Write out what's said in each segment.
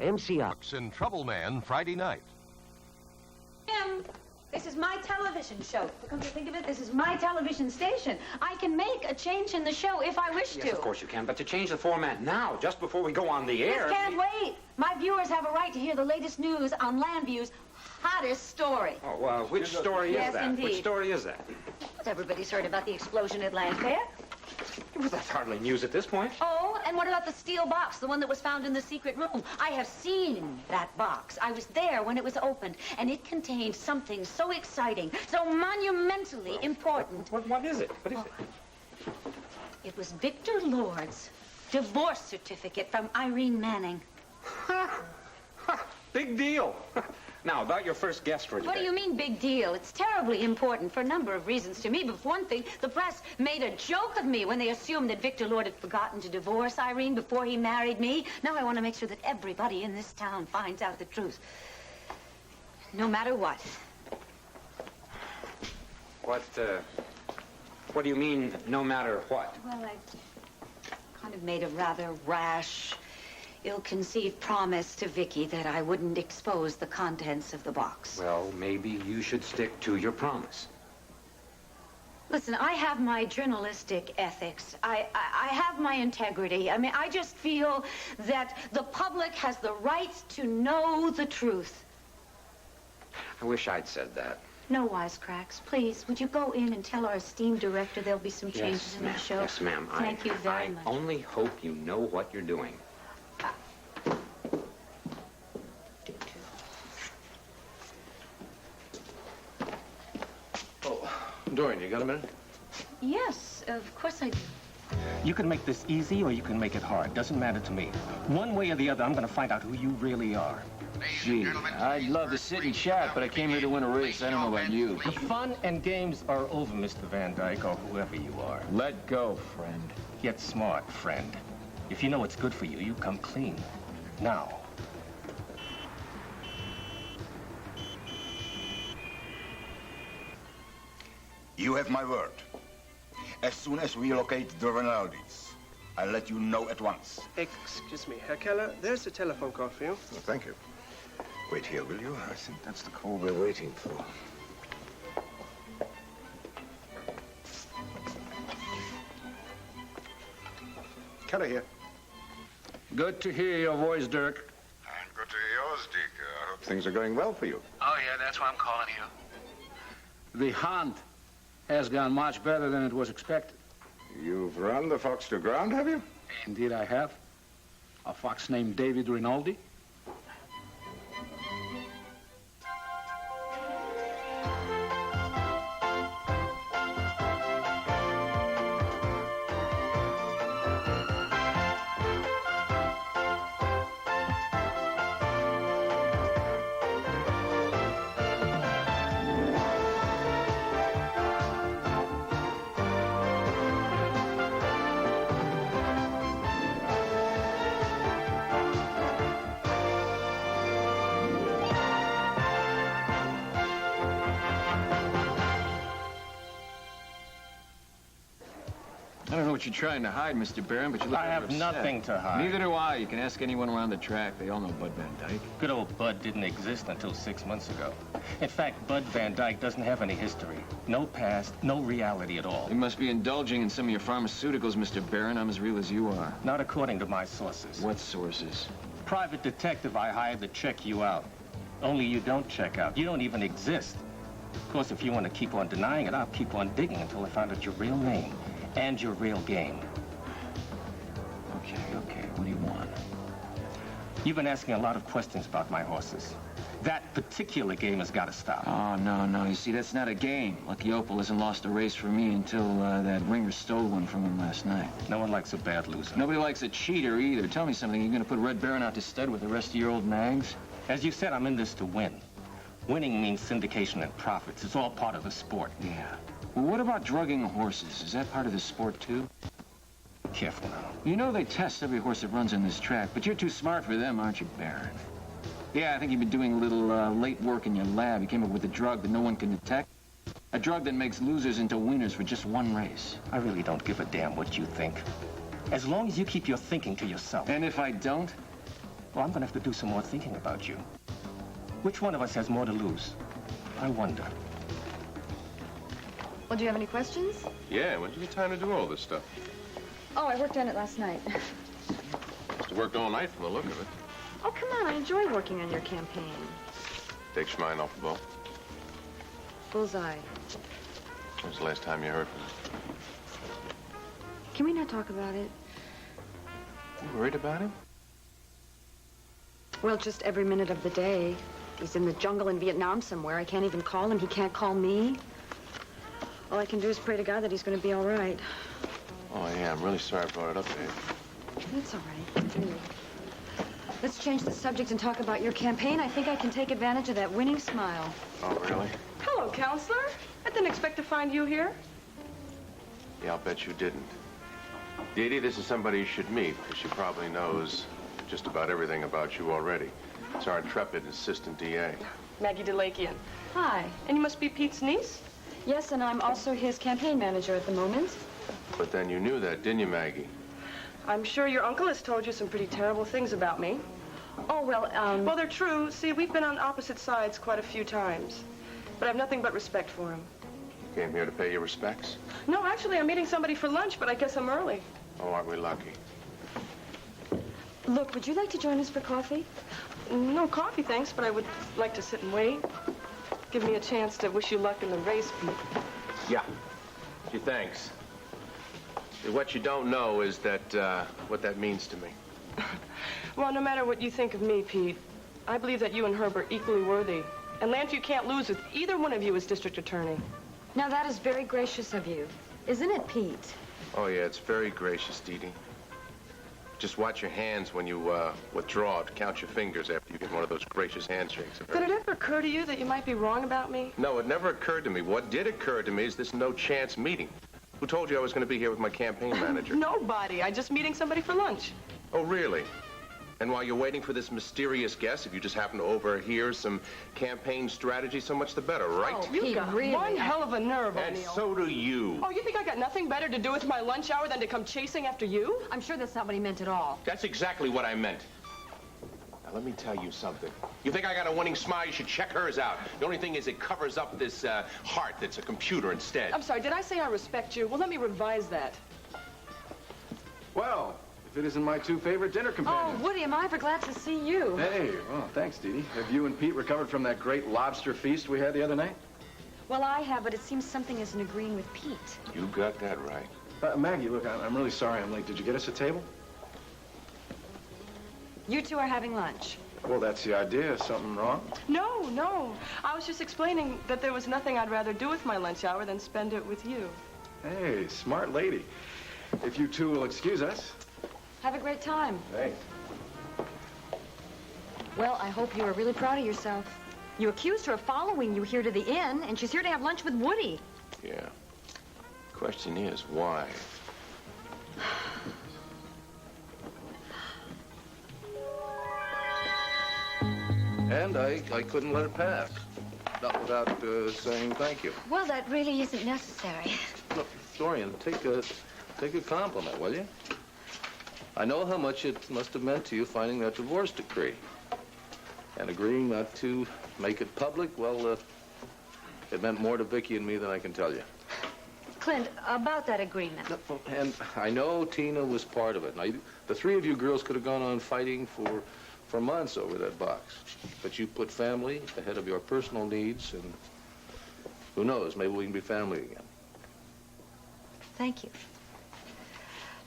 MCR. In Trouble Man Friday night. Jim, this is my television show. Come to think of it, this is my television station. I can make a change in the show if I wish to. Yes, of course you can, but to change the format now, just before we go on the air... This can't wait. My viewers have a right to hear the latest news on Landview's hottest story. Oh, which story is that? Yes, indeed. Which story is that? Everybody's heard about the explosion at Landfair. Well, that's hardly news at this point. Oh, and what about the steel box, the one that was found in the secret room? I have seen that box. I was there when it was opened, and it contained something so exciting, so monumentally important. What is it? What is it? It was Victor Lord's divorce certificate from Irene Manning. Big deal. Now, about your first guest for today. What do you mean, big deal? It's terribly important for a number of reasons to me. But for one thing, the press made a joke of me when they assumed that Victor Lord had forgotten to divorce Irene before he married me. Now I want to make sure that everybody in this town finds out the truth. No matter what. What do you mean, no matter what? Well, I kind of made a rather rash, ill-conceived promise to Vicky that I wouldn't expose the contents of the box. Well, maybe you should stick to your promise. Listen, I have my journalistic ethics. I have my integrity. I mean, I just feel that the public has the right to know the truth. I wish I'd said that. No wisecracks. Please, would you go in and tell our esteemed director there'll be some changes in the show? Yes, ma'am. Thank you very much. I only hope you know what you're doing. Dorian, you got a minute? Yes, of course I do. You can make this easy or you can make it hard. Doesn't matter to me. One way or the other, I'm going to find out who you really are. Gee, I'd love to sit and chat, but I came here to win a race. I don't know about you. The fun and games are over, Mr. Van Dyke, or whoever you are. Let go, friend. Get smart, friend. If you know what's good for you, you come clean. Now. You have my word. As soon as we locate the Rinaldis, I'll let you know at once. Excuse me, Herr Keller, there's a telephone call for you. Oh, thank you. Wait here, will you? I think that's the call we're waiting for. Keller here. Good to hear your voice, Dirk. And good to hear yours, Dick. I hope things are going well for you. Oh, yeah, that's why I'm calling you. The hunt has gone much better than it was expected. You've run the fox to ground, have you? Indeed, I have. A fox named David Rinaldi. I don't know what you're trying to hide, Mr. Barron, but you look I have upset. nothing to hide. Neither do I. You can ask anyone around the track. They all know Bud Van Dyke. Good old Bud didn't exist until 6 months ago. In fact, Bud Van Dyke doesn't have any history. No past, no reality at all. You must be indulging in some of your pharmaceuticals, Mr. Barron. I'm as real as you are. Not according to my sources. What sources? Private detective I hired to check you out. Only you don't check out. You don't even exist. Of course, if you want to keep on denying it, I'll keep on digging until I find out your real name and your real game. Okay. What do you want? You've been asking a lot of questions about my horses. That particular game has got to stop. Oh, no. You see, that's not a game. Lucky Oltl hasn't lost a race for me until that ringer stole one from him last night. No one likes a bad loser. Nobody likes a cheater either. Tell me something. You going to put Red Baron out to stud with the rest of your old nags? As you said, I'm in this to win. Winning means syndication and profits. It's all part of the sport. Yeah. Well, what about drugging horses? Is that part of the sport, too? Careful now. You know they test every horse that runs on this track, but you're too smart for them, aren't you, Baron? Yeah, I think you've been doing a little late work in your lab. You came up with a drug that no one can detect. A drug that makes losers into winners for just one race. I really don't give a damn what you think. As long as you keep your thinking to yourself. And if I don't? Well, I'm going to have to do some more thinking about you. Which one of us has more to lose? I wonder. Well, do you have any questions? Yeah, when did you get time to do all this stuff? Oh, I worked on it last night. Must have worked all night from the look of it. Oh, come on, I enjoy working on your campaign. Takes your mind off the ball. Bullseye. When was the last time you heard from him? Can we not talk about it? You worried about him? Well, just every minute of the day. He's in the jungle in Vietnam somewhere. I can't even call him. He can't call me. All I can do is pray to God that he's going to be all right. Oh, yeah, I'm really sorry I brought it up, Dave. It's all right, really. Let's change the subject and talk about your campaign. I think I can take advantage of that winning smile. Oh, really? Hello, Counselor. I didn't expect to find you here. Yeah, I'll bet you didn't. Dee Dee, this is somebody you should meet, because she probably knows just about everything about you already. It's our intrepid assistant DA. Maggie DeLakian. Hi. And you must be Pete's niece? Yes, and I'm also his campaign manager at the moment. But then you knew that, didn't you, Maggie? I'm sure your uncle has told you some pretty terrible things about me. Oh, well, Well, they're true. See, we've been on opposite sides quite a few times. But I have nothing but respect for him. You came here to pay your respects? No, actually, I'm meeting somebody for lunch, but I guess I'm early. Oh, aren't we lucky? Look, would you like to join us for coffee? No coffee, thanks, but I would like to sit and wait. Give me a chance to wish you luck in the race, Pete. Yeah. Gee, thanks. What you don't know is that, what that means to me. Well, no matter what you think of me, Pete, I believe that you and Herb are equally worthy. And Landview can't lose with either one of you as district attorney. Now, that is very gracious of you. Isn't it, Pete? Oh, yeah, it's very gracious, Dee Dee. Just watch your hands when you, withdraw. Count your fingers after you get one of those gracious handshakes. Did it ever occur to you that you might be wrong about me? No, it never occurred to me. What did occur to me is this no-chance meeting. Who told you I was going to be here with my campaign manager? Nobody. I'm just meeting somebody for lunch. Oh, really? And while you're waiting for this mysterious guest, if you just happen to overhear some campaign strategy, so much the better, right? Oh, You've Pete, got really? one hell of a nerve, And O'Neill. so do you. Oh, you think I got nothing better to do with my lunch hour than to come chasing after you? I'm sure that's not what he meant at all. That's exactly what I meant. Now, let me tell you something. You think I got a winning smile? You should check hers out. The only thing is it covers up this heart that's a computer instead. I'm sorry, did I say I respect you? Well, let me revise that. Well, if it isn't my two favorite dinner Oh, companions. Woody, am I ever glad to see you. Hey, well, thanks, Dee Dee. Have you and Pete recovered from that great lobster feast we had the other night? Well, I have, but it seems something isn't agreeing with Pete. You got that right. Maggie, look, I'm really sorry I'm late. Did you get us a table? You two are having lunch. Well, that's the idea. Something wrong? No, no. I was just explaining that there was nothing I'd rather do with my lunch hour than spend it with you. Hey, smart lady. If you two will excuse us. Have a great time. Thanks. Well, I hope you are really proud of yourself. You accused her of following you here to the inn, and she's here to have lunch with Woody. Yeah. Question is, why? And I couldn't let it pass. Not without saying thank you. Well, that really isn't necessary. Look, Dorian, take a compliment, will you? I know how much it must have meant to you finding that divorce decree. And agreeing not to make it public, well, it meant more to Vicky and me than I can tell you. Clint, about that agreement. No, and I know Tina was part of it. Now, the three of you girls could have gone on fighting for months over that box. But you put family ahead of your personal needs, and who knows, maybe we can be family again. Thank you.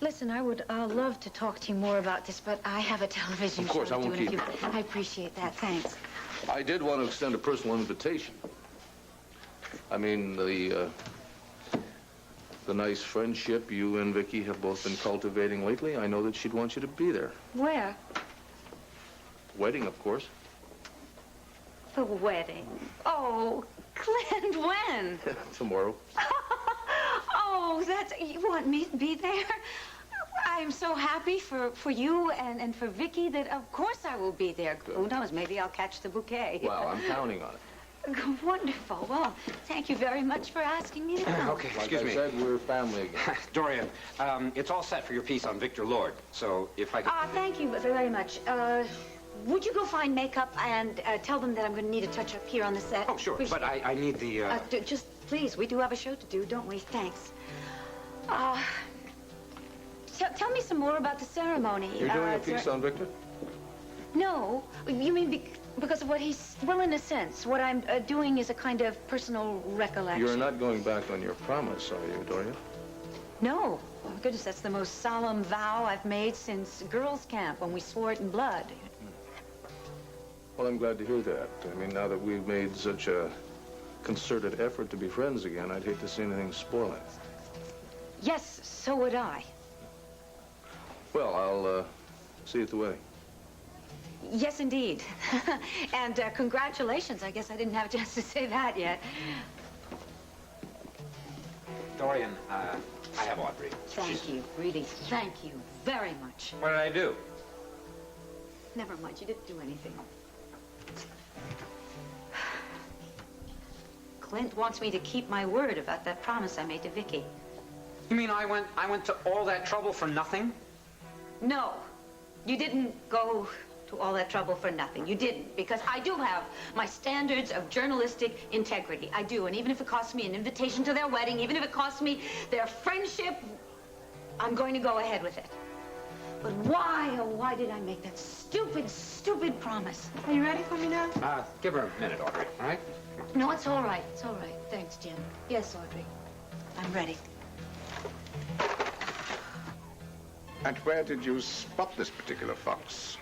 Listen, I would love to talk to you more about this, but I have a television Of course, show I to won't do in a keep few- I appreciate that. Thanks. I did want to extend a personal invitation. I mean, the nice friendship you and Vicky have both been cultivating lately, I know that she'd want you to be there. Where? Wedding, of course. The wedding. Oh, Clint, when? Tomorrow. Oh, you want me to be there? I'm so happy for you and for Vicky that of course I will be there. Who knows, maybe I'll catch the bouquet. Well, I'm counting on it. Wonderful. Well, thank you very much for asking me to come. Okay, Like excuse I me. said, we're family again. Dorian, it's all set for your piece on Victor Lord. So if I could... Thank you very much. would you go find makeup and tell them that I'm going to need a touch-up here on the set? Oh, sure, but I need the, Just, please, we do have a show to do, don't we? Thanks. Tell me some more about the ceremony. You're doing a piece on Victor? No. You mean because of what he's... Well, in a sense, what I'm doing is a kind of personal recollection. You're not going back on your promise, are you, Doria? No. Oh, my goodness, that's the most solemn vow I've made since girls' camp when we swore it in blood. Well, I'm glad to hear that. I mean, now that we've made such a concerted effort to be friends again, I'd hate to see anything spoil it. Yes, so would I. Well, I'll see you at the wedding. Yes, indeed. And congratulations. I guess I didn't have a chance to say that yet. Dorian, I have Audrey. Thank you, really. Thank you very much. What did I do? Never mind, you didn't do anything. Clint wants me to keep my word about that promise I made to Vicky. You mean I went to all that trouble for nothing? No, you didn't go to all that trouble for nothing. You didn't, because I do have my standards of journalistic integrity. I do, and even if it costs me an invitation to their wedding, even if it costs me their friendship, I'm going to go ahead with it. But why, oh, why did I make that stupid, stupid promise? Are you ready for me now? Give her a minute, Audrey, all right? No, it's all right. It's all right. Thanks, Jim. Yes, Audrey. I'm ready. And where did you spot this particular fox?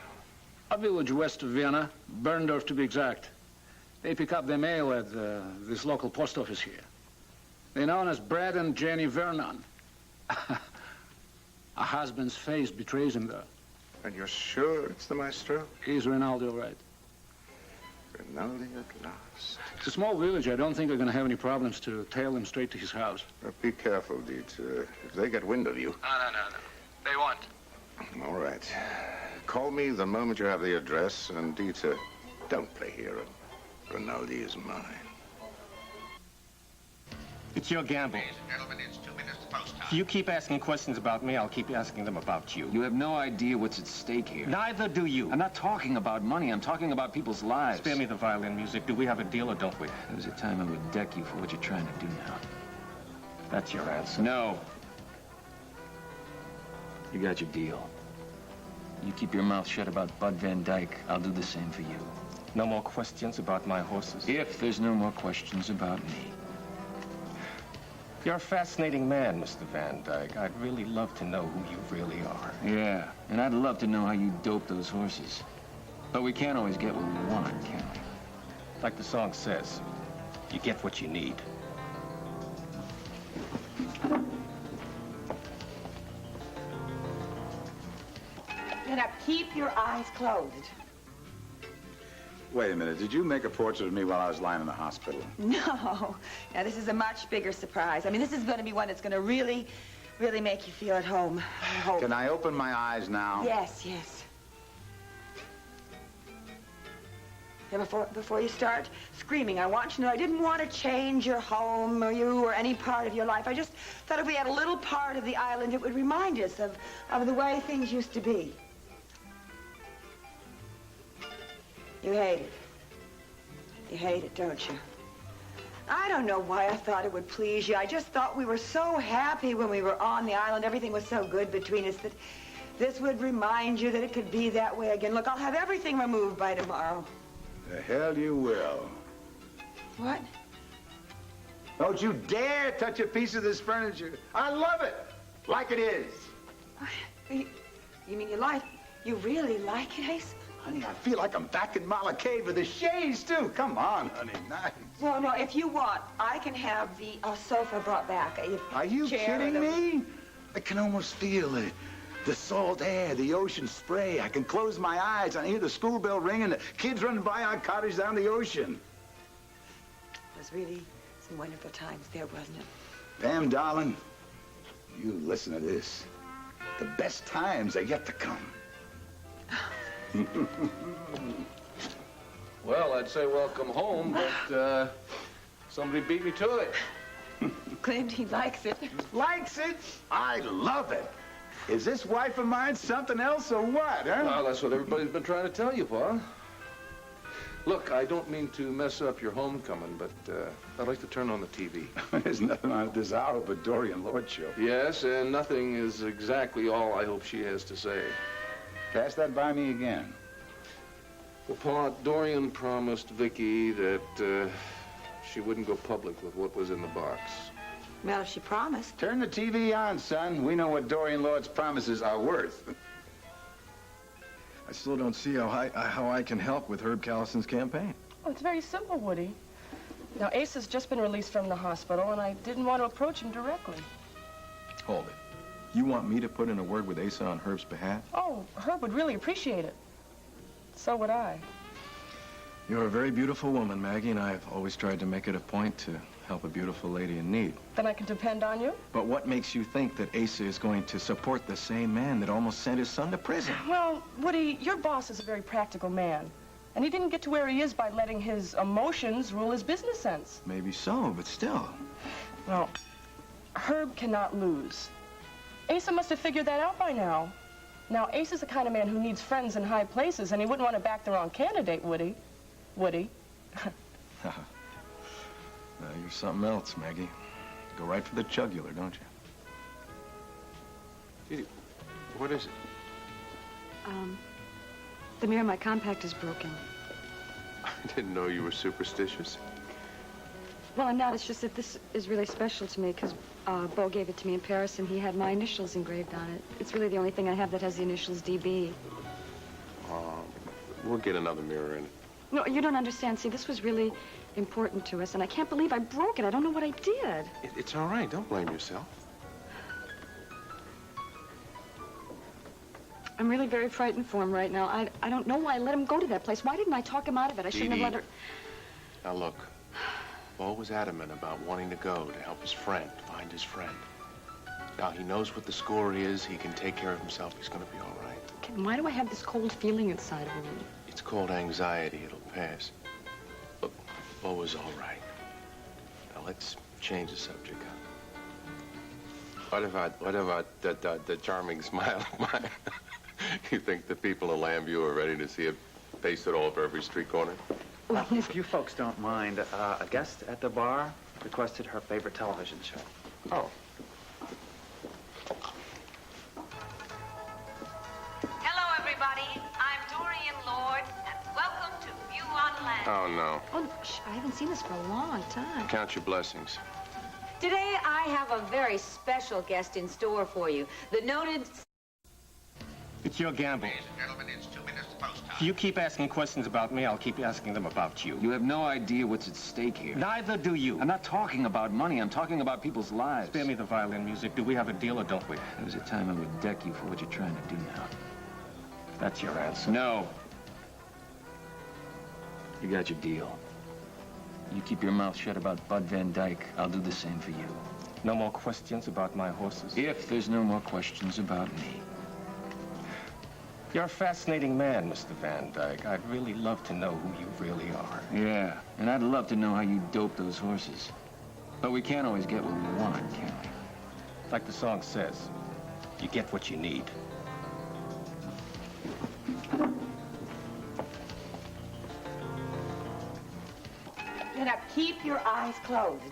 A village west of Vienna, Berndorf to be exact. They pick up their mail at this local post office here. They're known as Brad and Jenny Vernon. A husband's face betrays him, though. And you're sure it's the maestro? He's Rinaldi, all right. Rinaldi at last. It's a small village. I don't think they're going to have any problems to tail him straight to his house. Be careful, Dieter. If they get wind of you... No. They won't. All right. Call me the moment you have the address, and Dieter, don't play hero. Rinaldi is mine. It's your gamble. Gentlemen, it's 2 minutes to post time. If you keep asking questions about me, I'll keep asking them about you. You have no idea what's at stake here. Neither do you. I'm not talking about money. I'm talking about people's lives. Spare me the violin music. Do we have a deal or don't we? There was a time I would deck you for what you're trying to do now. That's your answer. No. You got your deal. You keep your mouth shut about Bud Van Dyke, I'll do the same for you. No more questions about my horses? If there's no more questions about me. You're a fascinating man, Mr. Van Dyke. I'd really love to know who you really are. Yeah, and I'd love to know how you dope those horses. But we can't always get what we want, can we? Like the song says, you get what you need. Now keep your eyes closed. Wait a minute. Did you make a portrait of me while I was lying in the hospital? No. Now, this is a much bigger surprise. I mean, this is going to be one that's going to really make you feel at home. I hope. Can I open my eyes now? Yes. Now, before you start screaming, I want you to know I didn't want to change your home or you or any part of your life. I just thought if we had a little part of the island, it would remind us of the way things used to be. You hate it. You hate it, don't you? I don't know why I thought it would please you. I just thought we were so happy when we were on the island. Everything was so good between us that this would remind you that it could be that way again. Look, I'll have everything removed by tomorrow. The hell you will. What? Don't you dare touch a piece of this furniture. I love it, like it is. You mean you really like it, Ace? Honey, I feel like I'm back in Malacave with the shades, too. Come on, honey, nice. No, if you want, I can have the sofa brought back. Are you kidding me? I can almost feel the salt air, the ocean spray. I can close my eyes and hear the school bell ring and the kids running by our cottage down the ocean. It was really some wonderful times there, wasn't it? Pam, darling, you listen to this. The best times are yet to come. Well, I'd say welcome home, but somebody beat me to it. Clint, he likes it. Likes it? I love it. Is this wife of mine something else or what, huh? Well, that's what everybody's been trying to tell you, Pa. Look, I don't mean to mess up your homecoming, but I'd like to turn on the TV. There's nothing on at this hour but Dorian Lord show. Yes, and nothing is exactly all I hope she has to say. Pass that by me again. Well, Pa, Dorian promised Vicky that she wouldn't go public with what was in the box. Well, she promised. Turn the TV on, son. We know what Dorian Lord's promises are worth. I still don't see how I can help with Herb Callison's campaign. Oh, it's very simple, Woody. Now, Ace has just been released from the hospital, and I didn't want to approach him directly. Hold it. You want me to put in a word with Asa on Herb's behalf? Oh, Herb would really appreciate it. So would I. You're a very beautiful woman, Maggie, and I've always tried to make it a point to help a beautiful lady in need. Then I can depend on you? But what makes you think that Asa is going to support the same man that almost sent his son to prison? Well, Woody, your boss is a very practical man. And he didn't get to where he is by letting his emotions rule his business sense. Maybe so, but still. Well, Herb cannot lose. Asa must have figured that out by now. Now, Ace is the kind of man who needs friends in high places, and he wouldn't want to back the wrong candidate, would he? Would he? You're something else, Maggie. Go right for the jugular, don't you? Dee Dee, what is it? The mirror in my compact is broken. I didn't know you were superstitious. Well, I'm not. It's just that this is really special to me because Beau gave it to me in Paris, and he had my initials engraved on it. It's really the only thing I have that has the initials DB. We'll get another mirror in. No, you don't understand. See, this was really important to us, and I can't believe I broke it. I don't know what I did. It's all right. Don't blame yourself. I'm really very frightened for him right now. I don't know why I let him go to that place. Why didn't I talk him out of it? I shouldn't have let her... Now, look. Beau was adamant about wanting to go to help his friend, find his friend. Now, he knows what the score is. He can take care of himself. He's going to be all right. Ken, why do I have this cold feeling inside of me? It's called anxiety. It'll pass. Look, Beau is all right. Now, let's change the subject. What about the charming smile of mine? You think the people of Lambview are ready to see it pasted all over every street corner? If you folks don't mind, a guest at the bar requested her favorite television show. Oh. Hello, everybody. I'm Dorian Lord, and welcome to View on Land. Oh, no. Oh, I haven't seen this for a long time. Count your blessings. Today, I have a very special guest in store for you. The noted... It's your gamble. If you keep asking questions about me, I'll keep asking them about you. You have no idea what's at stake here. Neither do you. I'm not talking about money. I'm talking about people's lives. Spare me the violin music. Do we have a deal or don't we? There was a time I would deck you for what you're trying to do now. That's your answer. No. You got your deal. You keep your mouth shut about Bud Van Dyke, I'll do the same for you. No more questions about my horses? If there's no more questions about me. You're a fascinating man, Mr. Van Dyke. I'd really love to know who you really are. Yeah, and I'd love to know how you dope those horses. But we can't always get what we want, can we? Like the song says, you get what you need. Now, keep your eyes closed.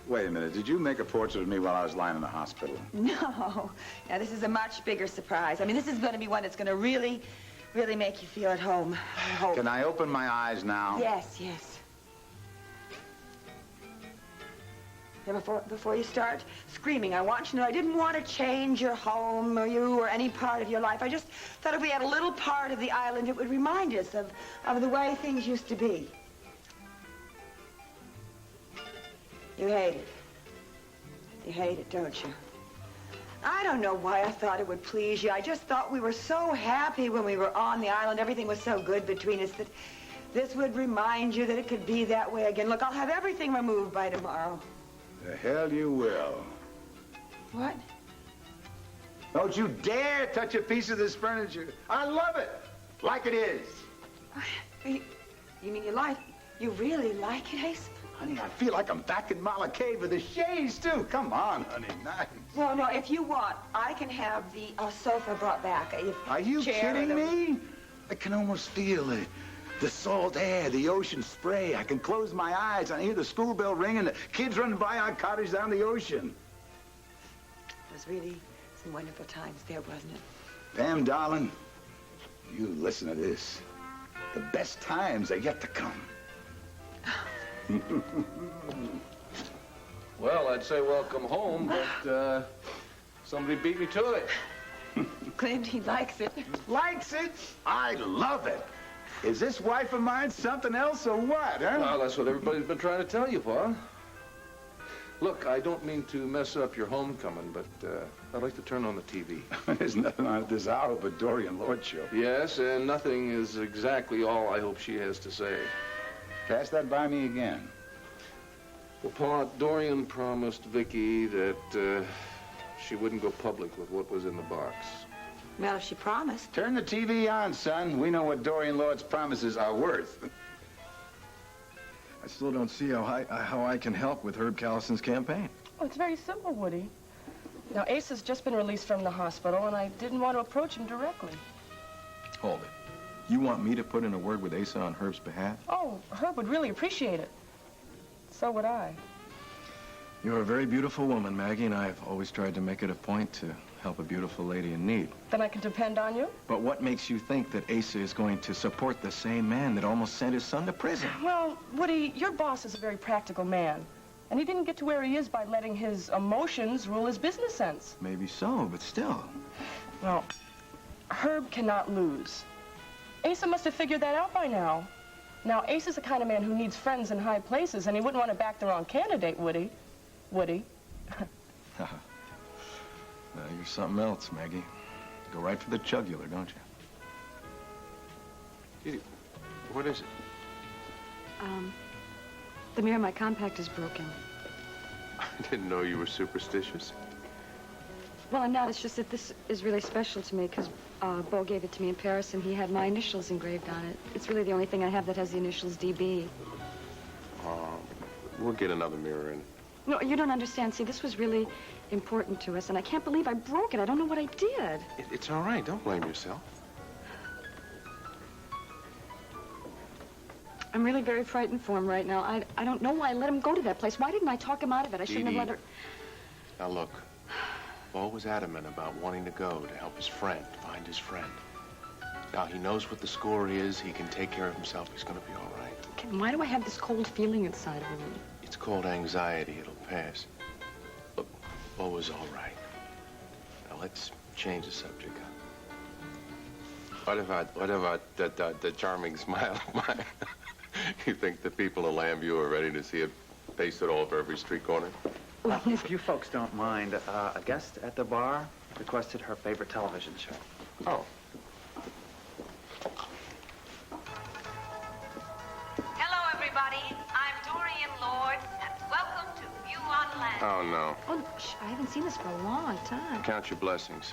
Wait a minute. Did you make a portrait of me while I was lying in the hospital? No. Now, this is a much bigger surprise. I mean, this is going to be one that's going to really make you feel at home. I hope. Can I open my eyes now? Yes, yes. Now, before you start screaming, I want you to know I didn't want to change your home or you or any part of your life. I just thought if we had a little part of the island, it would remind us of the way things used to be. You hate it. You hate it, don't you? I don't know why I thought it would please you. I just thought we were so happy when we were on the island. Everything was so good between us that this would remind you that it could be that way again. Look, I'll have everything removed by tomorrow. The hell you will. What? Don't you dare touch a piece of this furniture. I love it. Like it is. You mean you really like it, Ace? Honey, I feel like I'm back in Malacave with the shades, too. Come on, honey, nice. No, if you want, I can have the sofa brought back. Are you kidding me? I can almost feel the salt air, the ocean spray. I can close my eyes and hear the school bell ring and the kids running by our cottage down the ocean. It was really some wonderful times there, wasn't it? Pam, darling, you listen to this. The best times are yet to come. Well, I'd say welcome home, but somebody beat me to it. Clint, he likes it. Likes it? I love it. Is this wife of mine something else or what, huh? Well, that's what everybody's been trying to tell you, Pa. Look, I don't mean to mess up your homecoming, but I'd like to turn on the TV. There's nothing on at this hour but Dorian Lord show. Yes, and nothing is exactly all I hope she has to say. Pass that by me again. Well, Pa, Dorian promised Vicky that she wouldn't go public with what was in the box. Well, she promised. Turn the TV on, son. We know what Dorian Lord's promises are worth. I still don't see how I can help with Herb Callison's campaign. Oh, it's very simple, Woody. Now, Ace has just been released from the hospital, and I didn't want to approach him directly. Hold it. You want me to put in a word with Asa on Herb's behalf? Oh, Herb would really appreciate it. So would I. You're a very beautiful woman, Maggie, and I've always tried to make it a point to help a beautiful lady in need. Then I can depend on you? But what makes you think that Asa is going to support the same man that almost sent his son to prison? Well, Woody, your boss is a very practical man. And he didn't get to where he is by letting his emotions rule his business sense. Maybe so, but still. Well, Herb cannot lose. Asa must have figured that out by now. Now, Ace is the kind of man who needs friends in high places, and he wouldn't want to back the wrong candidate, would he? Would he? You're something else, Maggie. Go right for the jugular, don't you? Dee, what is it? The mirror in my compact is broken. I didn't know you were superstitious. Well, I'm not. It's just that this is really special to me because Bo gave it to me in Paris, and he had my initials engraved on it. It's really the only thing I have that has the initials DB. We'll get another mirror in. No, you don't understand. See, this was really important to us, and I can't believe I broke it. I don't know what I did. It's all right. Don't blame yourself. I'm really very frightened for him right now. I don't know why I let him go to that place. Why didn't I talk him out of it? I shouldn't have let her... Now, look. Bo was adamant about wanting to go to help his friend, find his friend. Now, he knows what the score is. He can take care of himself. He's going to be all right. Okay, why do I have this cold feeling inside of me? It's called anxiety. It'll pass. Look, Bo is all right. Now, let's change the subject. What about the charming smile of mine? You think the people in Lambview are ready to see it pasted all over every street corner? If you folks don't mind, a guest at the bar requested her favorite television show. Oh. Hello, everybody. I'm Dorian Lord, and welcome to View on Land. Oh, no. Oh, I haven't seen this for a long time. Count your blessings.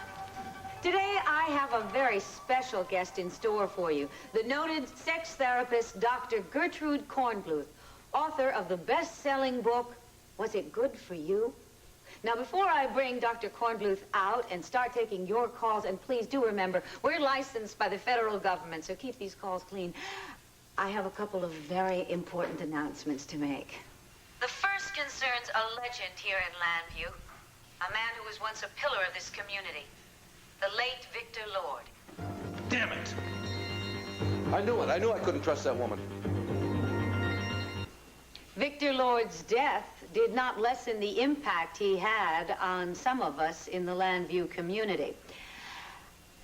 Today, I have a very special guest in store for you. The noted sex therapist, Dr. Gertrude Kornbluth, author of the best-selling book, Was It Good for You? Now, before I bring Dr. Kornbluth out and start taking your calls, and please do remember, we're licensed by the federal government, so keep these calls clean. I have a couple of very important announcements to make. The first concerns a legend here in Lambview, a man who was once a pillar of this community, the late Victor Lord. Damn it! I knew it. I knew I couldn't trust that woman. Victor Lord's death did not lessen the impact he had on some of us in the Lambview community.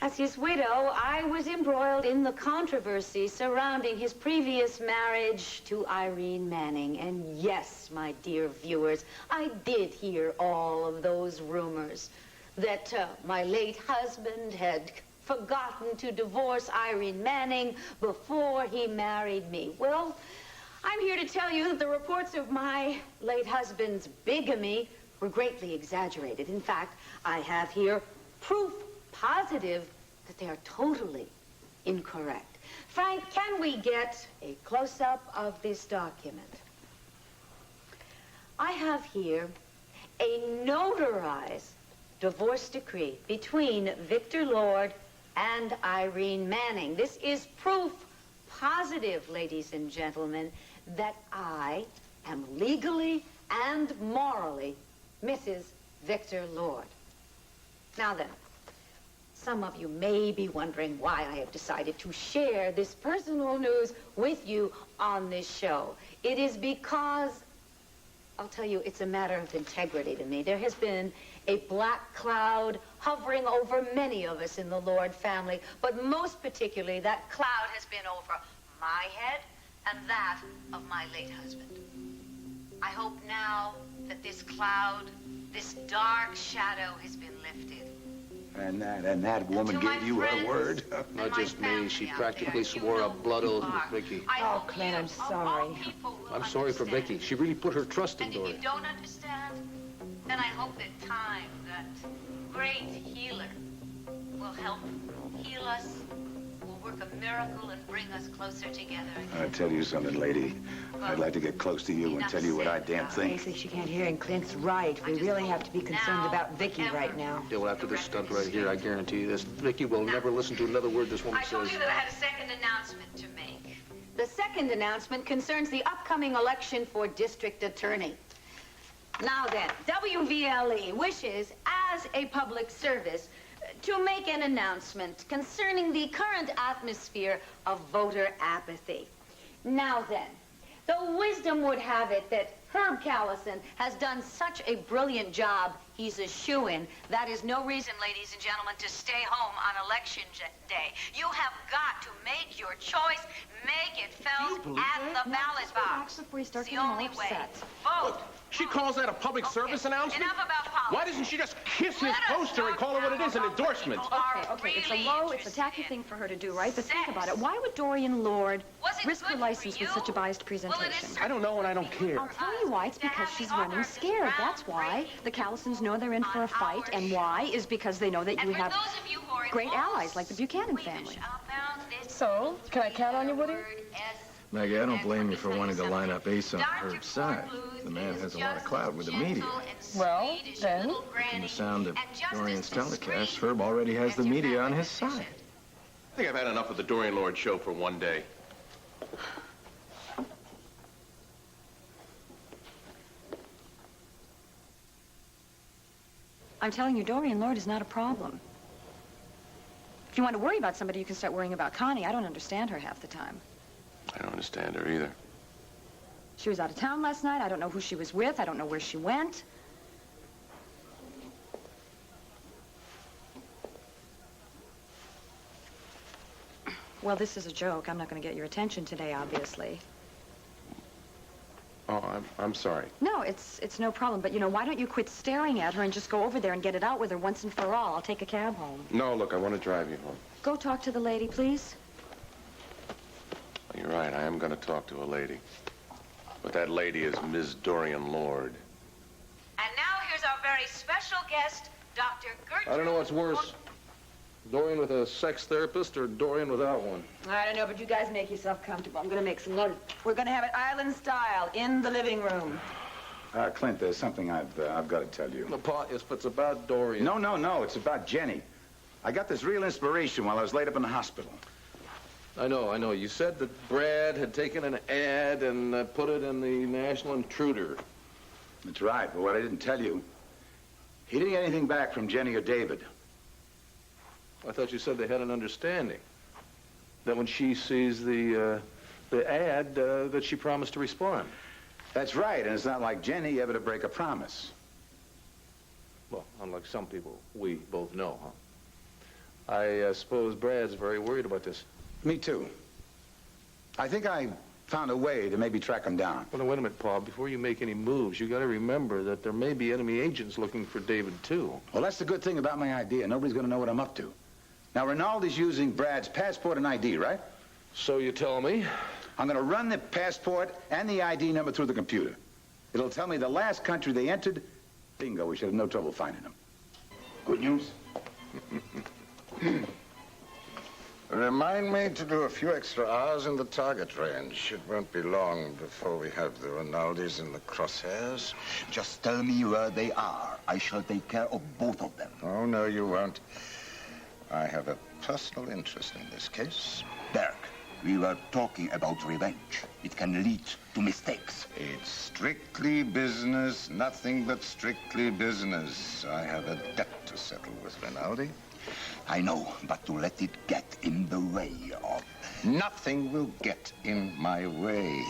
As his widow, I was embroiled in the controversy surrounding his previous marriage to Irene Manning. And yes, my dear viewers, I did hear all of those rumors that my late husband had forgotten to divorce Irene Manning before he married me. Well, I'm here to tell you that the reports of my late husband's bigamy were greatly exaggerated. In fact, I have here proof positive that they are totally incorrect. Frank, can we get a close-up of this document? I have here a notarized divorce decree between Victor Lord and Irene Manning. This is proof positive, ladies and gentlemen, that I am legally and morally Mrs. Victor Lord. Now then, some of you may be wondering why I have decided to share this personal news with you on this show. It is because, I'll tell you, it's a matter of integrity to me. There has been a black cloud hovering over many of us in the Lord family, but most particularly that cloud has been over my head and that of my late husband. I hope now that this cloud, this dark shadow has been lifted. And that woman gave you her word? Not just me. She practically swore a blood oath with Vicky. Oh, Clint, I'm sorry. I'm sorry for Vicky. She really put her trust in Dory. If you don't understand, then I hope that time, that great healer, will help heal us, will work a miracle and bring us closer together again. I'll tell you something, lady. I'd like to get close to you and tell you what I damn think. Casey, she can't hear, and Clint's right. We really have to be concerned about Vicky right now. Yeah, well, after this stunt right here, I guarantee you this. Vicky will never listen to another word this woman I told says. you that I had a second announcement to make. The second announcement concerns the upcoming election for district attorney. Now then, WVLE wishes, as a public service, to make an announcement concerning the current atmosphere of voter apathy. Now then, the wisdom would have it that Herb Callison has done such a brilliant job, he's a shoo-in. That is no reason, ladies and gentlemen, to stay home on election day. You have got to make your choice, make it felt at the ballot box. It's the only way. Vote. She calls that a public service announcement? Enough about politics. Why doesn't she just kiss his poster and call it what it is, an endorsement? Okay, it's a low, it's a tacky thing for her to do, right? But think about it. Why would Dorian Lord risk her license with such a biased presentation? I don't know and I don't care. I'll tell you why. It's because she's running scared. That's why. The Callisons know they're in for a fight, and why is because they know that you have great allies like the Buchanan family. So, can I count on you, Woody? Maggie, I don't blame you for wanting to line up Ace on Herb's side. The man has a lot of clout with the media. Well, then... From the sound of Dorian's telecast, Herb already has the media on his side. I think I've had enough of the Dorian Lord show for one day. I'm telling you, Dorian Lord is not a problem. If you want to worry about somebody, you can start worrying about Connie. I don't understand her half the time. I don't understand her either. She was out of town last night. I don't know who she was with. I don't know where she went. Well, this is a joke. I'm not going to get your attention today, obviously. Oh, I'm sorry. No, it's no problem. But, you know, why don't you quit staring at her and just go over there and get it out with her once and for all? I'll take a cab home. No, look, I want to drive you home. Go talk to the lady, please. You're right, I am going to talk to a lady. But that lady is Ms. Dorian Lord. And now here's our very special guest, Dr. Gertrude. I don't know what's worse. Dorian with a sex therapist or Dorian without one? I don't know, but you guys make yourself comfortable. I'm going to make some lunch. We're going to have it island style in the living room. Clint, there's something I've got to tell you. The pot is, but it's about Dorian. No, it's about Jenny. I got this real inspiration while I was laid up in the hospital. I know. You said that Brad had taken an ad and put it in the National Intruder. That's right, but what I didn't tell you, he didn't get anything back from Jenny or David. I thought you said they had an understanding. That when she sees the ad, that she promised to respond. That's right, and it's not like Jenny ever to break a promise. Well, unlike some people we both know, huh? I suppose Brad's very worried about this. Me too. I think I found a way to maybe track him down. Well, now, wait a minute, Paul. Before you make any moves, you got to remember that there may be enemy agents looking for David, too. Well, that's the good thing about my idea. Nobody's going to know what I'm up to. Now, Rinaldi's using Brad's passport and ID, right? So you tell me. I'm going to run the passport and the ID number through the computer. It'll tell me the last country they entered. Bingo, we should have no trouble finding them. Good news? Remind me to do a few extra hours in the target range. It won't be long before we have the Rinaldis in the crosshairs. Just tell me where they are. I shall take care of both of them. Oh, no, you won't. I have a personal interest in this case. Berg, we were talking about revenge. It can lead to mistakes. It's strictly business, nothing but strictly business. I have a debt to settle with Rinaldi. I know, but to let it get in the way of... Nothing will get in my way.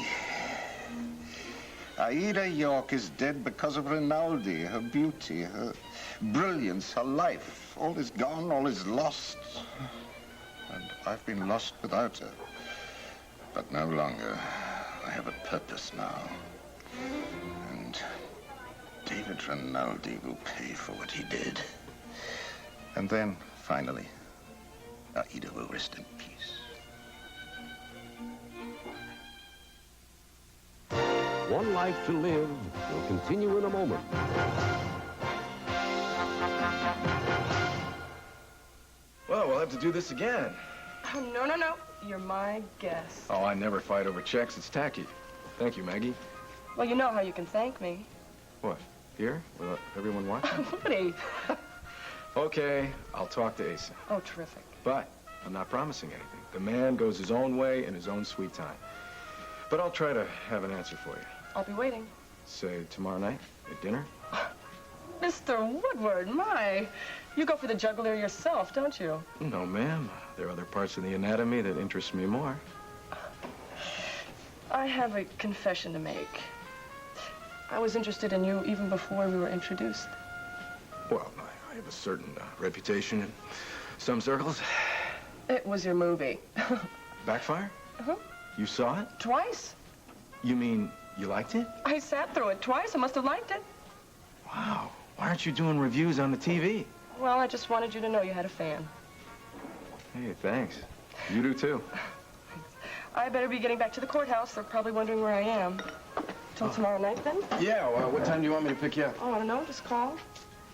Aida York is dead because of Rinaldi, her beauty, her brilliance, her life. All is gone, all is lost. And I've been lost without her. But no longer. I have a purpose now. And David Rinaldi will pay for what he did. And then, finally, Aida will rest in peace. One Life to Live will continue in a moment. Well, we'll have to do this again. Oh, no, no, no. You're my guest. Oh, I never fight over checks. It's tacky. Thank you, Maggie. Well, you know how you can thank me. What? Here? With everyone watching? Woody. Okay, I'll talk to Asa. Oh, terrific. But I'm not promising anything. The man goes his own way in his own sweet time. But I'll try to have an answer for you. I'll be waiting. Say, tomorrow night at dinner? Mr. Woodward, my. You go for the jugular yourself, don't you? No, ma'am. There are other parts of the anatomy that interest me more. I have a confession to make. I was interested in you even before we were introduced. Well, I have a certain reputation in some circles. It was your movie. Backfire? Uh-huh. You saw it? Twice. You mean you liked it? I sat through it twice. I must have liked it. Wow. Why aren't you doing reviews on the TV? Well, I just wanted you to know you had a fan. Hey, thanks. You do too. I better be getting back to the courthouse. They're probably wondering where I am. Till tomorrow night, then? Yeah, well, what time do you want me to pick you up? Oh, I don't know. Just call.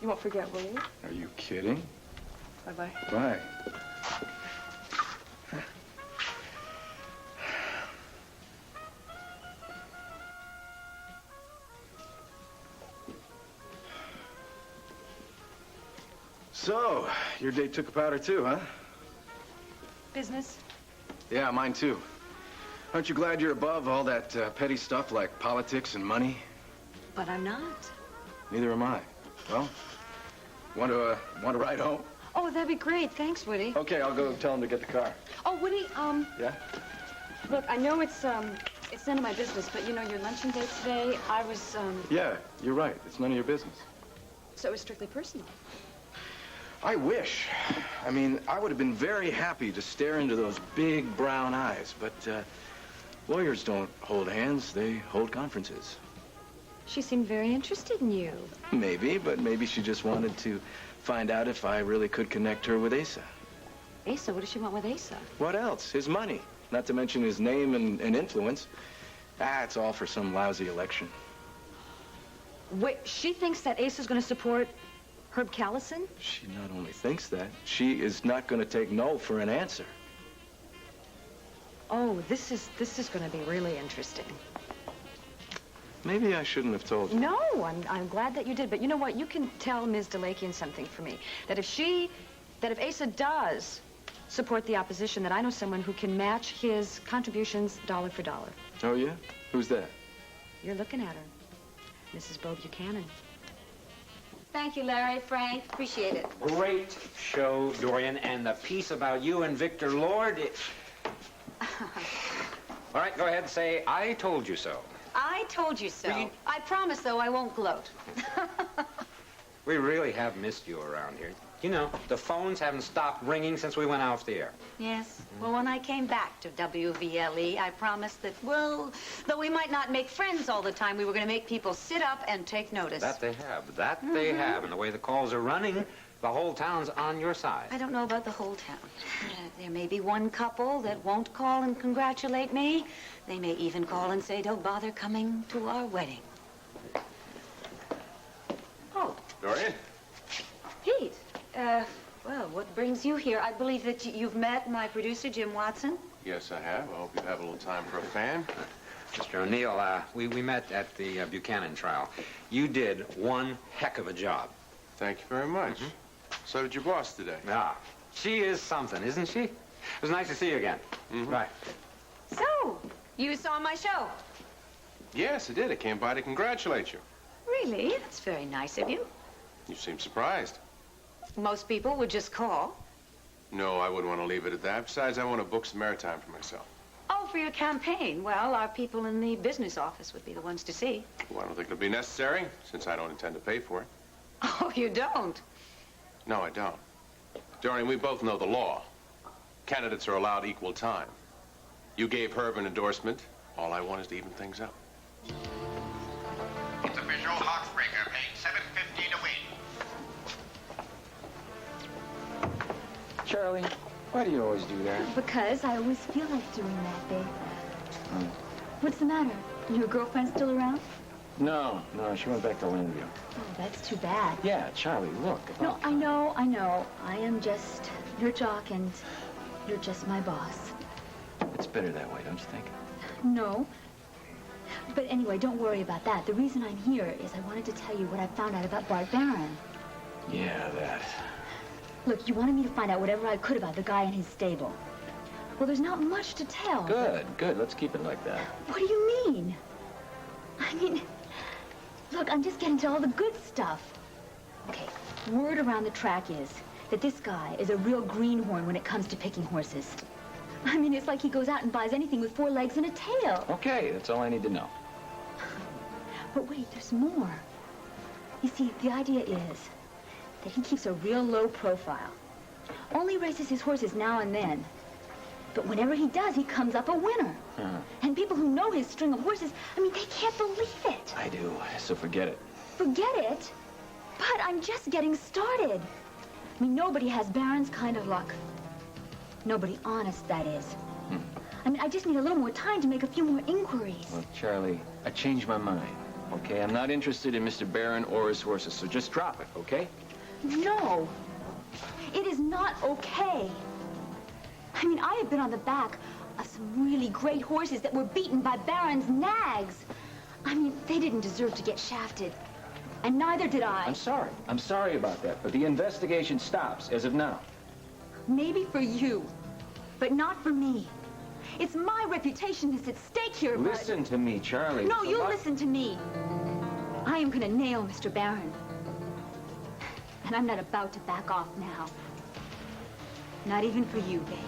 You won't forget, will you? Are you kidding? Bye-bye. Bye. So, your date took a powder too, huh? Business? Yeah, mine too. Aren't you glad you're above all that petty stuff like politics and money? But I'm not. Neither am I. Well, want to ride home? Oh, that'd be great. Thanks, Woody. Okay, I'll go tell him to get the car. Oh, Woody, Yeah? look, I know it's none of my business, but you know, your luncheon date today, I was, Yeah, you're right. It's none of your business. so it was strictly personal. I wish. I mean, I would have been very happy to stare into those big brown eyes, but lawyers don't hold hands. They hold conferences. She seemed very interested in you. Maybe, but maybe she just wanted to find out if I really could connect her with Asa. Asa? What does she want with Asa? What else? His money. Not to mention his name and influence. It's all for some lousy election. Wait, she thinks that Asa's going to support Herb Callison? She not only thinks that, she is not going to take no for an answer. Oh, this is going to be really interesting. Maybe I shouldn't have told you. No, I'm glad that you did. But you know what? You can tell Ms. Delakian something for me. That if Asa does support the opposition, that I know someone who can match his contributions dollar for dollar. Oh, yeah? Who's that? You're looking at her. Mrs. Bo Buchanan. Thank you, Larry, Frank. Appreciate it. Great show, Dorian, and the piece about you and Victor Lord. All right, go ahead and say, I told you so. I told you so. I promise, though, I won't gloat. We really have missed you around here. You know, the phones haven't stopped ringing since we went off the air. Yes. Well, when I came back to WVLE, I promised that, well, though we might not make friends all the time, we were going to make people sit up and take notice. That they have. That they have. And the way the calls are running, the whole town's on your side. I don't know about the whole town. There may be one couple that won't call and congratulate me. They may even call and say don't bother coming to our wedding. Oh. Dorian? Pete. Well, what brings you here? I believe that you've met my producer, Jim Watson. Yes, I have. I hope you have a little time for a fan. Mr. O'Neill, we met at the Buchanan trial. You did one heck of a job. Thank you very much. So did your boss today. Ah, she is something, isn't she? It was nice to see you again. Right. So, you saw my show? Yes, I did. I came by to congratulate you. Really? That's very nice of you. You seem surprised. Most people would just call. No, I wouldn't want to leave it at that. Besides, I want to book some airtime for myself. Oh, for your campaign. Well, our people in the business office would be the ones to see. Well, I don't think it'll be necessary, since I don't intend to pay for it. Oh, you don't? No, I don't. Dorian, we both know the law. Candidates are allowed equal time. You gave Herb an endorsement. All I want is to even things up. It's official. Hawksbreaker paying $7.50 to win. Charlie, why do you always do that? Because I always feel like doing that, babe. What's the matter? Your girlfriend still around? No, she went back to Landview. Oh, that's too bad. Yeah, Charlie, look. No, I know. I am just your jock and you're just my boss. It's better that way, don't you think? No. But anyway, don't worry about that. The reason I'm here is I wanted to tell you what I found out about Bart Barron. Yeah, that. Look, you wanted me to find out whatever I could about the guy in his stable. Well, there's not much to tell. Good. Let's keep it like that. What do you mean? I mean, look, I'm just getting to all the good stuff. Okay, word around the track is that this guy is a real greenhorn when it comes to picking horses. I mean, it's like he goes out and buys anything with 4 legs and a tail. Okay, that's all I need to know. But wait, there's more. You see, the idea is that he keeps a real low profile. Only races his horses now and then. But whenever he does, he comes up a winner. And people who know his string of horses, I mean, they can't believe it. I do, so forget it. Forget it? But I'm just getting started. I mean, nobody has Barron's kind of luck. Nobody honest, that is. I mean, I just need a little more time to make a few more inquiries. Well, Charlie, I changed my mind, okay? I'm not interested in Mr. Barron or his horses, so just drop it, okay? No. It is not okay. I mean, I have been on the back of some really great horses that were beaten by Barron's nags. I mean, they didn't deserve to get shafted. And neither did I. I'm sorry. I'm sorry about that, but the investigation stops as of now. Maybe for you, but not for me. It's my reputation that's at stake here, Bud. Listen to me, Charlie. No, you listen to me. I am gonna nail Mr. Barron. And I'm not about to back off now. Not even for you, babe.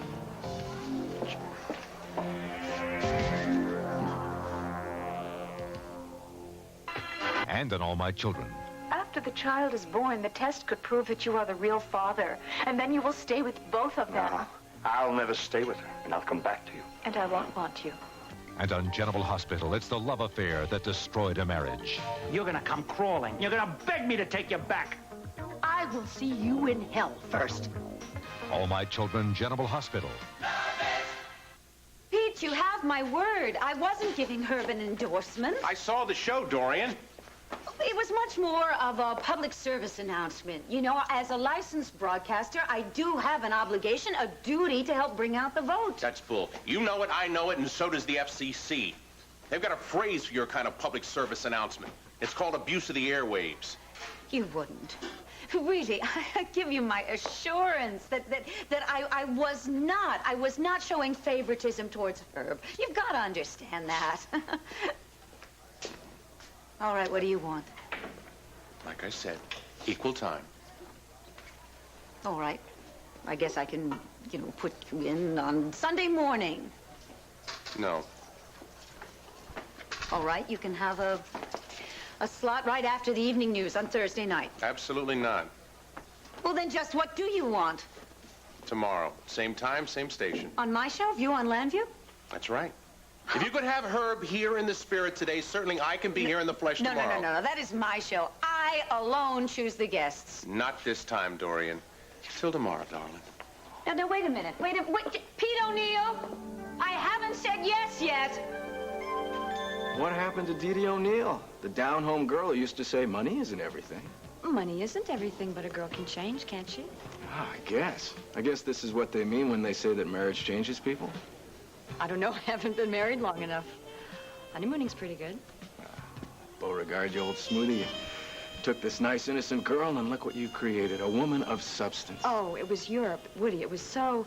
And on All My Children. After the child is born, the test could prove that you are the real father. And then you will stay with both of them. No, I'll never stay with her, and I'll come back to you. And I won't want you. And on General Hospital, it's the love affair that destroyed a marriage. You're gonna come crawling. You're gonna beg me to take you back. I will see you in hell first. All My Children, General Hospital. Pete, you have my word. I wasn't giving Herb an endorsement. I saw the show, Dorian. It was much more of a public service announcement. You know, as a licensed broadcaster, I do have an obligation, a duty to help bring out the vote. That's bull. You know it, I know it, and so does the FCC. They've got a phrase for your kind of public service announcement. It's called abuse of the airwaves. You wouldn't. Really, I give you my assurance that I was not showing favoritism towards Herb. You've got to understand that. All right, what do you want? Like I said, equal time. All right. I guess I can, put you in on Sunday morning. No. All right, you can have a slot right after the evening news on Thursday night. Absolutely not. Well, then just what do you want? Tomorrow. Same time, same station. On my show, View on Landview? That's right. If you could have Herb here in the spirit today, certainly I can be here in the flesh tomorrow. No. That is my show. I alone choose the guests. Not this time, Dorian. Till tomorrow, darling. Now, wait a minute. Wait, Pete O'Neill, I haven't said yes yet. What happened to Dee Dee O'Neill? The down-home girl who used to say money isn't everything. Money isn't everything, but a girl can change, can't she? Oh, I guess. I guess this is what they mean when they say that marriage changes people. I don't know. I haven't been married long enough. Honeymooning's pretty good. Beauregard, you old smoothie. You took this nice, innocent girl, and look what you created. A woman of substance. Oh, it was Europe, Woody. It was so...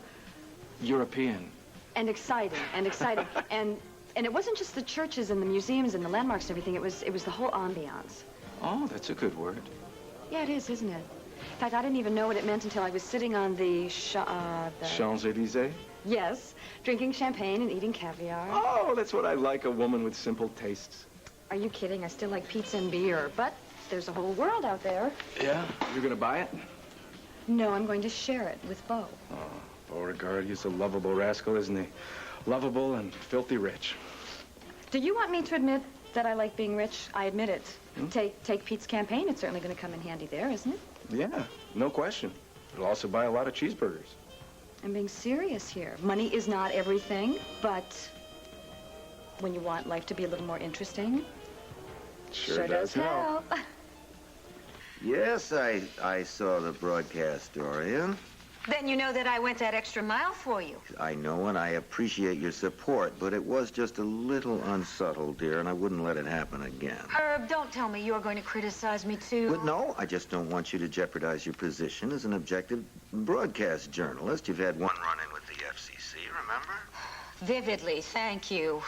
European. And exciting, and exciting. and it wasn't just the churches and the museums and the landmarks and everything. It was the whole ambiance. Oh, that's a good word. Yeah, it is, isn't it? In fact, I didn't even know what it meant until I was sitting on the Champs-Élysées? Yes, drinking champagne and eating caviar. Oh, that's what I like, a woman with simple tastes. Are you kidding? I still like pizza and beer, but there's a whole world out there. Yeah? You're gonna buy it? No, I'm going to share it with Beau. Oh, Beauregard, he's a lovable rascal, isn't he? Lovable and filthy rich. Do you want me to admit that I like being rich? I admit it. Take Pete's campaign. It's certainly going to come in handy there, isn't it? Yeah, no question. It'll also buy a lot of cheeseburgers. I'm being serious here. Money is not everything, but when you want life to be a little more interesting, sure does help. Yes, I saw the broadcast, Dorian. Then you know that I went that extra mile for you. I know, and I appreciate your support, but it was just a little unsubtle, dear, and I wouldn't let it happen again. Herb, don't tell me you're going to criticize me, too. But no, I just don't want you to jeopardize your position as an objective broadcast journalist. You've had one run-in with the FCC, remember? Vividly, thank you.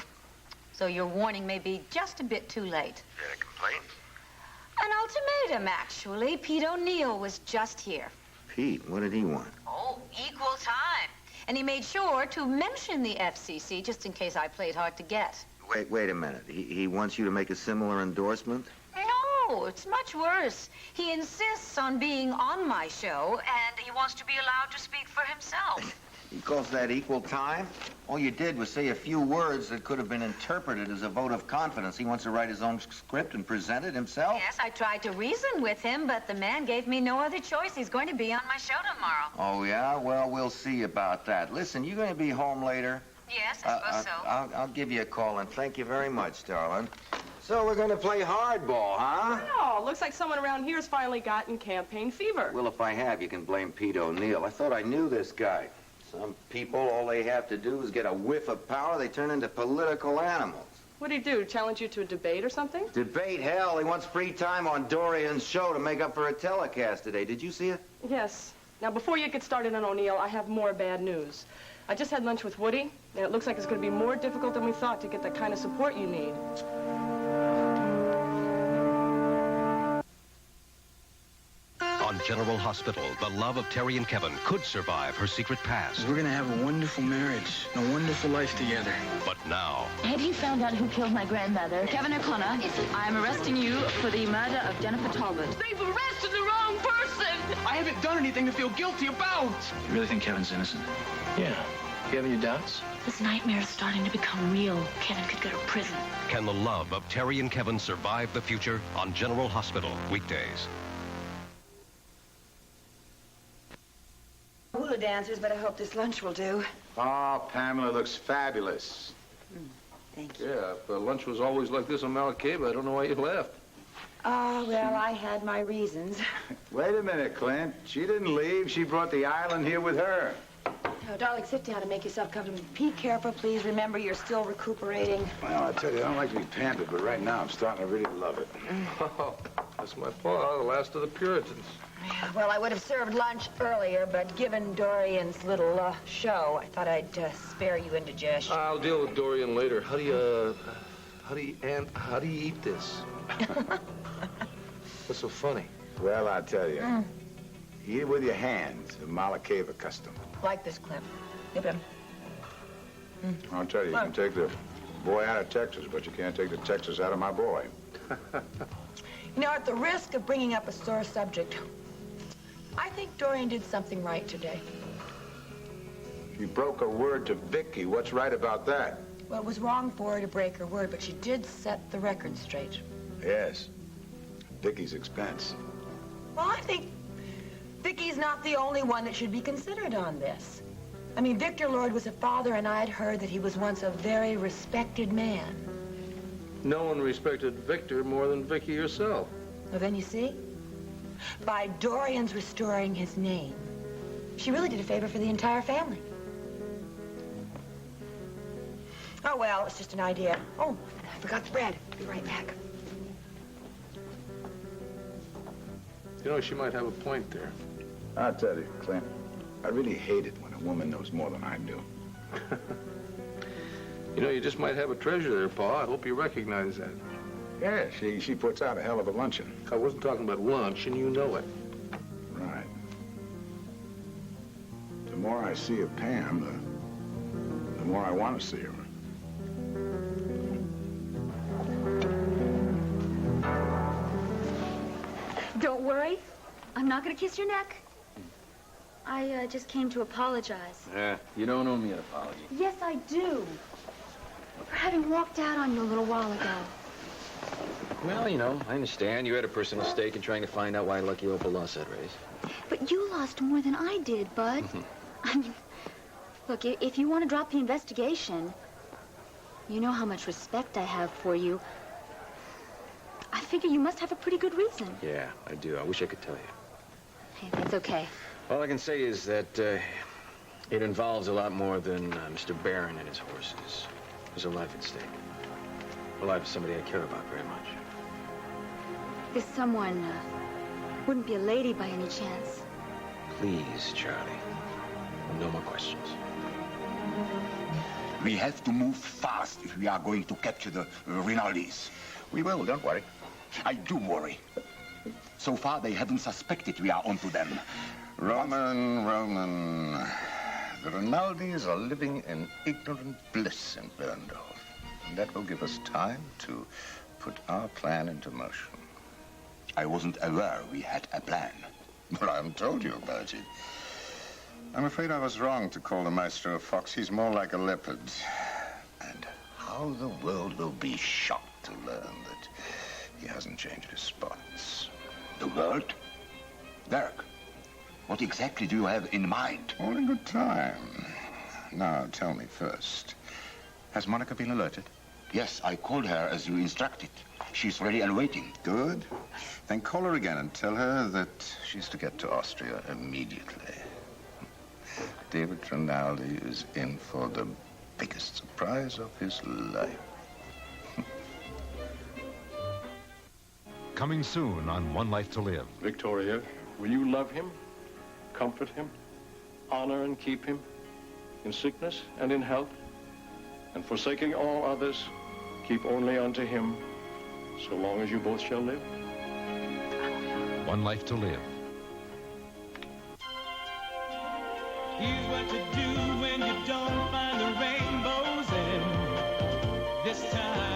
So your warning may be just a bit too late. You had a complaint? An ultimatum, actually. Pete O'Neill was just here. Pete, what did he want? Oh, equal time. And he made sure to mention the FCC just in case I played hard to get. Wait a minute. He wants you to make a similar endorsement? No, it's much worse. He insists on being on my show, and he wants to be allowed to speak for himself. He calls that equal time? All you did was say a few words that could have been interpreted as a vote of confidence. He wants to write his own script and present it himself? Yes, I tried to reason with him, but the man gave me no other choice. He's going to be on my show tomorrow. Oh, yeah? Well, we'll see about that. Listen, you going to be home later? Yes, I suppose so. I'll give you a call, and thank you very much, darling. So we're going to play hardball, huh? No, looks like someone around here has finally gotten campaign fever. Well, if I have, you can blame Pete O'Neill. I thought I knew this guy. Some people, all they have to do is get a whiff of power. They turn into political animals. What'd he do, challenge you to a debate or something? Debate, hell. He wants free time on Dorian's show to make up for a telecast today. Did you see it? Yes. Now, before you get started on O'Neill, I have more bad news. I just had lunch with Woody, and it looks like it's going to be more difficult than we thought to get the kind of support you need. On General Hospital, the love of Terry and Kevin could survive her secret past. We're gonna have a wonderful marriage, a wonderful life together. But now... Have you found out who killed my grandmother? Kevin O'Connor, I'm arresting you for the murder of Jennifer Talbot. They've arrested the wrong person! I haven't done anything to feel guilty about. You really think Kevin's innocent? Yeah. You have any doubts? This nightmare is starting to become real. Kevin could go to prison. Can the love of Terry and Kevin survive the future? On General Hospital, weekdays. Hula dancers, but I hope this lunch will do. Oh, Pamela looks fabulous. Thank you. Yeah, if lunch was always like this on Maracaibo, I don't know why you left. Oh, well, I had my reasons. Wait a minute, Clint. She didn't leave. She brought the island here with her. Oh, darling, sit down and make yourself comfortable. Be careful, please. Remember, you're still recuperating. Well, I tell you, I don't like to be pampered, but right now I'm starting to really love it. Oh, that's my pa, the last of the Puritans. Well, I would have served lunch earlier, but given Dorian's little show, I thought I'd spare you indigestion. I'll deal with Dorian later. How do you eat this? What's so funny? Well, I tell you, eat it with your hands, the Maracaibo custom. Like this, Clem. Give him. I'll tell you, you can take the boy out of Texas, but you can't take the Texas out of my boy. You know, at the risk of bringing up a sore subject, I think Dorian did something right today. She broke her word to Vicky. What's right about that? Well, it was wrong for her to break her word, but she did set the record straight. Yes. Vicky's expense. Well, I think Vicky's not the only one that should be considered on this. I mean, Victor Lord was a father, and I'd heard that he was once a very respected man. No one respected Victor more than Vicky herself. Well, then you see, by Dorian's restoring his name, She really did a favor for the entire family. Oh, well, it's just an idea. Oh, I forgot the bread. Be right back. You know, she might have a point there. I'll tell you, Clint, I really hate it when a woman knows more than I do. You know, you just might have a treasure there, Pa. I hope you recognize that. Yeah, she puts out a hell of a luncheon. I wasn't talking about lunch, and you know it. Right. The more I see of Pam, the more I want to see her. Don't worry. I'm not going to kiss your neck. I just came to apologize. Yeah, you don't owe me an apology. Yes, I do. For having walked out on you a little while ago. Well, you know, I understand. You had a personal stake in trying to find out why Lucky Opal lost that race. But you lost more than I did, Bud. I mean, look, if you want to drop the investigation, you know how much respect I have for you. I figure you must have a pretty good reason. Yeah, I do. I wish I could tell you. Hey, that's okay. All I can say is that it involves a lot more than Mr. Barron and his horses. There's a life at stake. The life of somebody I care about very much. This someone wouldn't be a lady by any chance. Please, Charlie. No more questions. We have to move fast if we are going to capture the Rinaldis. We will, don't worry. I do worry. So far, they haven't suspected we are onto them. Roman. The Rinaldis are living in ignorant bliss in Berndorf. And that will give us time to put our plan into motion. I wasn't aware we had a plan. Well, I haven't told you about it. I'm afraid I was wrong to call the maestro a fox. He's more like a leopard. And how the world will be shocked to learn that he hasn't changed his spots. The world? Derek, what exactly do you have in mind? All in good time. Now, tell me first. Has Monica been alerted? Yes, I called her as you instructed. She's ready and waiting. Good. Then call her again and tell her that she's to get to Austria immediately. David Rinaldi is in for the biggest surprise of his life. Coming soon on One Life to Live. Victoria, will you love him, comfort him, honor and keep him in sickness and in health, and forsaking all others, keep only unto him, so long as you both shall live? One Life to Live. Here's what to do when you don't find the rainbows, and this time